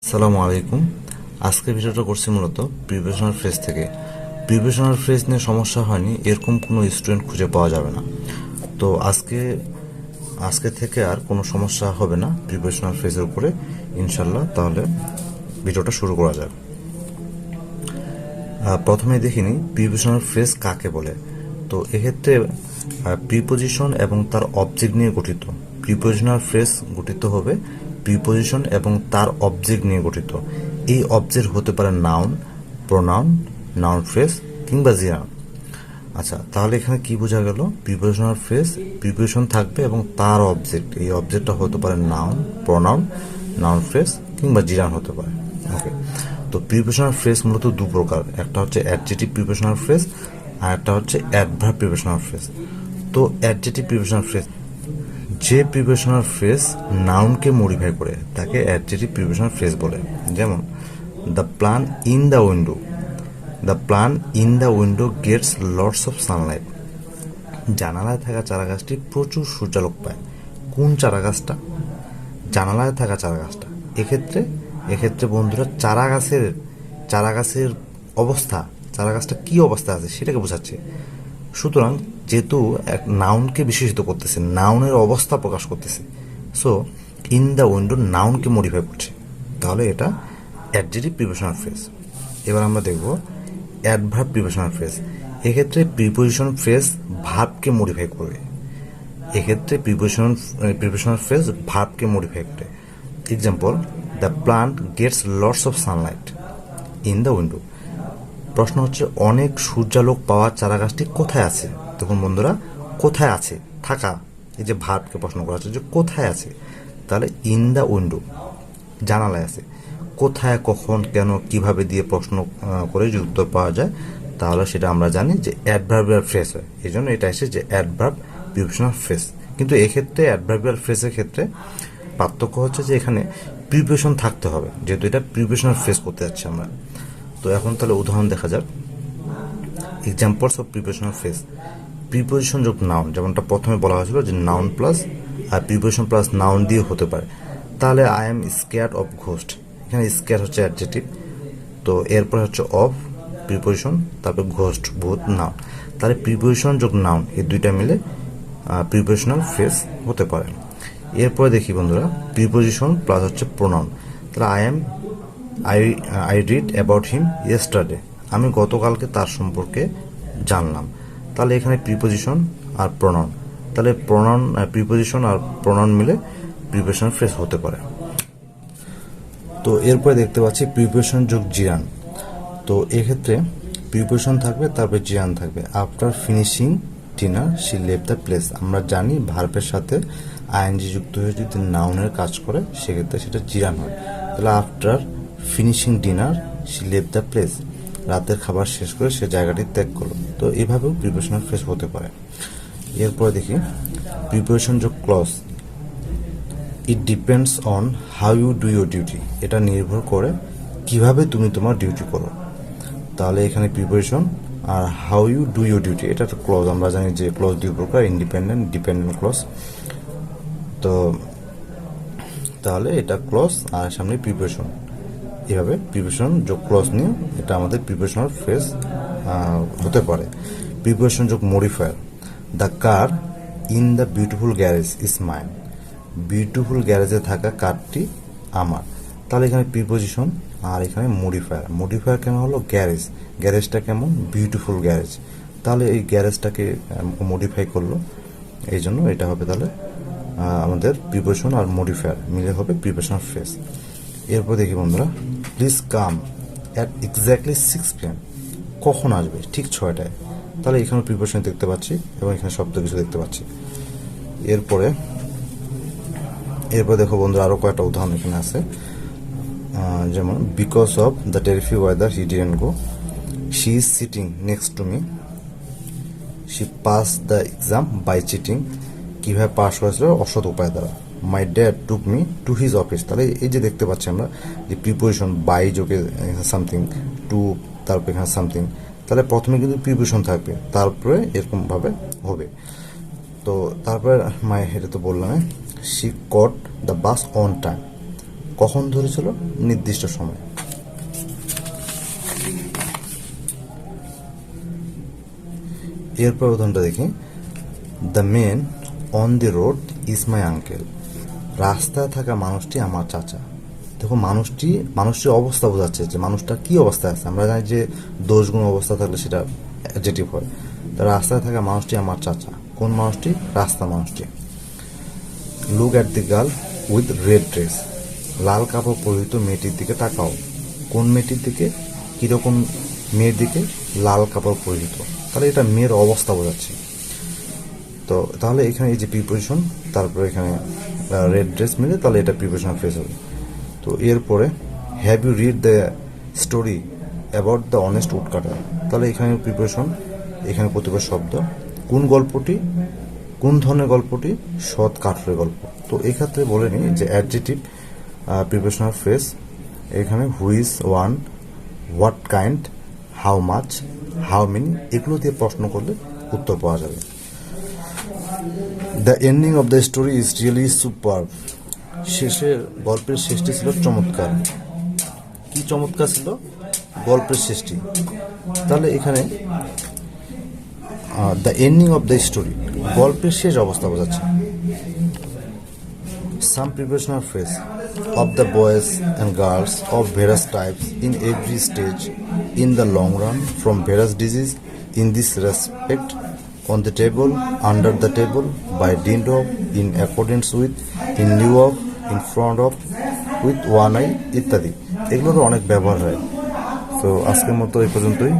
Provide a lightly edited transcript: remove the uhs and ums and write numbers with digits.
আসসালামু আলাইকুম। আজকে ভিডিওটা করছি মূলত প্রিপোজিশনাল ফ্রেজ থেকে। প্রিপোজিশনাল ফ্রেজ নিয়ে সমস্যা হয়নি এরকম কোনো স্টুডেন্ট খুঁজে পাওয়া যাবে না। তো আজকে থেকে আর কোনো সমস্যা হবে না প্রিপোজিশনাল ফ্রেজের উপরে ইনশাল্লাহ। তাহলে ভিডিওটা শুরু করা যাক। প্রথমে দেখিনি প্রিপোজিশনাল ফ্রেজ কাকে বলে। তো এক্ষেত্রে প্রিপোজিশন এবং তার অবজেক্ট নিয়ে গঠিত। প্রিপোজিশনাল ফ্রেজ গঠিত হবে প্রিপোজিশন এবং তার অবজেক্ট নিয়ে গঠিত। এই অবজেক্ট হতে পারে নাউন, প্রোনাউন, নাউন ফ্রেজ কিংবা জিরান। আচ্ছা, তাহলে এখানে কি বোঝা গেল? প্রিপোজিশনাল ফ্রেজ প্রিপোজিশন থাকবে এবং তার অবজেক্ট, এই অবজেক্টটা হতে পারে নাউন, প্রোনাউন, নাউন ফ্রেজ কিংবা জিরান হতে পারে। ওকে, তো প্রিপোজিশনাল ফ্রেজ মূলত দু প্রকার, একটা হচ্ছে অ্যাডজেক্টিভ প্রিপোজিশনাল ফ্রেজ আর একটা হচ্ছে অ্যাডভার্ব প্রিপোজিশনাল ফ্রেজ। তো অ্যাডজেক্টিভ প্রিপোজিশনাল ফ্রেজ, যে প্রিপোজিশনাল ফ্রেজ নাউনকে মডিফাই করে তাকে অ্যাডজেক্টিভ প্রিপোজিশনাল ফ্রেজ বলে। যেমন the plant in the window, the plant in the window gets lots of sunlight. জানালায় থাকা চারাগাছটি প্রচুর সূর্যালোক পায়। কোন চারাগাছটা? জানালায় থাকা চারাগাছটা। এক্ষেত্রে বন্ধুরা চারাগাছের অবস্থা, চারাগাছটা কি অবস্থা আছে সেটাকে বোঝাচ্ছে। সুতরাং যেহেতু এক নাউনকে বিশেষিত করতেছে, নাউনের অবস্থা প্রকাশ করতেছে, সো ইন দ্য উইন্ডো নাউনকে মডিফাই করছে, তাহলে এটা অ্যাডজেক্টিভ প্রিপোজিশনাল ফ্রেজ। এবার আমরা দেখব অ্যাডভার্ব প্রিপোজিশনাল ফ্রেজ। এক্ষেত্রে প্রিপোজিশন ফ্রেজ ভার্বকে মডিফাই করবে। এক্ষেত্রে প্রিপোজিশনাল ফ্রেজ ভার্বকে মডিফাই করে। Example, the plant gets lots of sunlight in the window. প্রশ্ন হচ্ছে অনেক সূর্যালোক পাওয়া চারাগাছটি কোথায় আছে? দেখুন বন্ধুরা, কোথায় আছে, থাকা, এই যে ভার্বকে প্রশ্ন করা হচ্ছে যে কোথায় আছে, তাহলে ইন দ্য উইন্ডো, জানালায় আছে। কোথায়, কখন, কেন, কিভাবে দিয়ে প্রশ্ন করে যদি উত্তর পাওয়া যায় তাহলে সেটা আমরা জানি যে অ্যাডভার্বিয়াল ফ্রেজ হয়। এই জন্য এটা এসে যে অ্যাডভার্ব প্রিপোজিশনাল ফ্রেজ। কিন্তু এক্ষেত্রে অ্যাডভার্বিয়াল ফ্রেজের ক্ষেত্রে পার্থক্য হচ্ছে যে এখানে প্রিপোজিশন থাকতে হবে, যেহেতু এটা প্রিপোজিশনাল ফ্রেজ করতে যাচ্ছি আমরা। তো এখন তাহলে উদাহরণ দেখা যাক। Examples of prepositional phrase. Preposition যোগ নাউন, যেমনটা প্রথমে বলা হয়েছিল যে নাউন প্লাস আর প্রিপোজিশন প্লাস নাউন দিয়ে হতে পারে। তাহলে I am scared of ghost, এখানে স্কেয়ার হচ্ছে অ্যাডজেক্টিভ, তো এরপর হচ্ছে অফ প্রিপোজিশন, তারপর ঘোস্ট ভূত নাউন। তাহলে প্রিপোজিশন যোগ নাউন এই দুইটা মিলে প্রিপোজিশনাল ফ্রেজ হতে পারে। এরপরে দেখি বন্ধুরা, প্রিপোজিশন প্লাস হচ্ছে প্রোনাউন। তাহলে I read about him yesterday, আমি গতকালকে তার সম্পর্কে জানলাম। তাহলে এখানে প্রিপোজিশন আর প্রোনাউন, তাহলে প্রিপোজিশন আর প্রোনাউন মিলে প্রিপোজিশনাল ফ্রেজ হতে পারে। তো এরপরে দেখতে পাচ্ছি প্রিপোজিশন যোগ জিরান। তো এক্ষেত্রে প্রিপোজিশন থাকবে, তারপরে জিরান থাকবে। After finishing dinner she left the place. আমরা জানি ভার্বের সাথে আইএনজি যুক্ত হয়ে যদি নাউনের কাজ করে সেক্ষেত্রে সেটা জিরান হয়। তাহলে after finishing dinner she left the place, রাতের খাবার শেষ করে সে জায়গাটি ত্যাগ করলো। তো এভাবেও প্রিপোজিশনাল ফ্রেজ হতে পারে। এরপরে দেখি প্রিপোজিশন যোগ clause. It depends on how you do your duty, এটা নির্ভর করে কিভাবে তুমি তোমার ডিউটি করো। তাহলে এখানে প্রিপোজিশন আর how you do your duty, এটা একটা ক্লজ। আমরা জানি যে ক্লজ দুই প্রকার, ইন্ডিপেন্ডেন্ট, ডিপেন্ডেন্ট ক্লজ। তো তাহলে এটা ক্লজ আর সামনে প্রিপোজিশন, এভাবে প্রিপোজিশন যোগ ক্লজ নিয়ে এটা আমাদের প্রিপোজিশনাল ফ্রেজ হতে পারে। প্রিপোজিশন যোগ modifier. The car in the beautiful garage is mine, beautiful গ্যারেজে থাকা কারটি আমার। তাহলে এখানে প্রিপোজিশন আর এখানে মডিফায়ার। মডিফায়ার কেন হলো? গ্যারেজ, গ্যারেজটা কেমন? বিউটিফুল গ্যারেজ, তাহলে এই গ্যারেজটাকে মডিফাই করলো, এই জন্য এটা হবে তাহলে আমাদের প্রিপোজিশন আর মডিফায়ার মিলে হবে প্রিপোজিশনাল ফ্রেজ। এরপর দেখি বন্ধুরা, please come at exactly 6 PM, কখন আসবে? ঠিক 6টায়। তাহলে এখানে প্রিপোজিশন দেখতে পাচ্ছি এবং এখানে শব্দ কিছু দেখতে পাচ্ছি। এরপরে দেখো বন্ধুরা, আরও কয়েকটা উদাহরণ এখানে আছে। যেমন because of the terrific weather he didn't go, she is sitting next to me, she pass the exam by cheating, কীভাবে পাস হয়েছিল? অসৎ উপায় দ্বারা। My dad took me to his office. তাহলে এই যে দেখতে পাচ্ছি আমরা যে প্রিপোজিশন বাই যোগে সামথিং, টু, তারপরে এখানে সামথিং, তাহলে প্রথমে কিন্তু প্রিপোজিশন থাকবে, তারপরে এরকমভাবে হবে। তো তারপরে এটা তো বললাম, she caught the bus on time, কখন ধরেছিল? নির্দিষ্ট সময়। এরপর উদাহরণটা দেখি, the men on the road is my uncle. রাস্তায় থাকা মানুষটি আমার চাচা। দেখো মানুষটির অবস্থা বোঝাচ্ছে যে মানুষটা কি অবস্থায় আছে। আমরা জানি যে দোষগুণ অবস্থা থাকলে সেটা অ্যাডজেক্টিভ হয়। তো রাস্তায় থাকা মানুষটি আমার চাচা। কোন মানুষটি? রাস্তার মানুষটি। Look at the girl with red dress. লাল কাপড় পরিহিত মেয়েটির দিকে তাকাও। কোন মেয়েটির দিকে? কীরকম মেয়ের দিকে? লাল কাপড় পরিহিত। তাহলে এটা মেয়ের অবস্থা বোঝাচ্ছে। তো তাহলে এখানে এই যে প্রিপোজিশন, তারপরে এখানে রেড ড্রেস মিলে, তাহলে এটা প্রিপোজিশনাল ফ্রেজ হবে। তো এরপরে have you read the story about the honest woodcutter. তাহলে এখানে প্রিপোজিশন, এখানে প্রতিবার শব্দ। কোন গল্পটি? কোন ধরনের গল্পটি? সৎ কাঠুরের গল্প। তো এক্ষেত্রে বলে নিই যে অ্যাডজেক্টিভ প্রিপোজিশনাল ফ্রেজ এখানে which, one, what kind, how much, how many, এগুলো দিয়ে প্রশ্ন করলে উত্তর পাওয়া যাবে। The ending of the story is really superb. গল্পের শেষটি ছিল চমৎকার। কি চমৎকার ছিল? গল্পের শেষটি। তাহলে এখানে the ending of the story, গল্পের শেষ অবস্থা বোঝাচ্ছে। Some prepositional phrase of the boys and girls of various types in every stage in the long run from various disease in this respect on the table, under the table, by dint of, in accordance with, in lieu of, in front of, with one eye ইত্যাদি, এগুলোরও অনেক ব্যবহার হয়। তো আজকের মতো এই পর্যন্তই।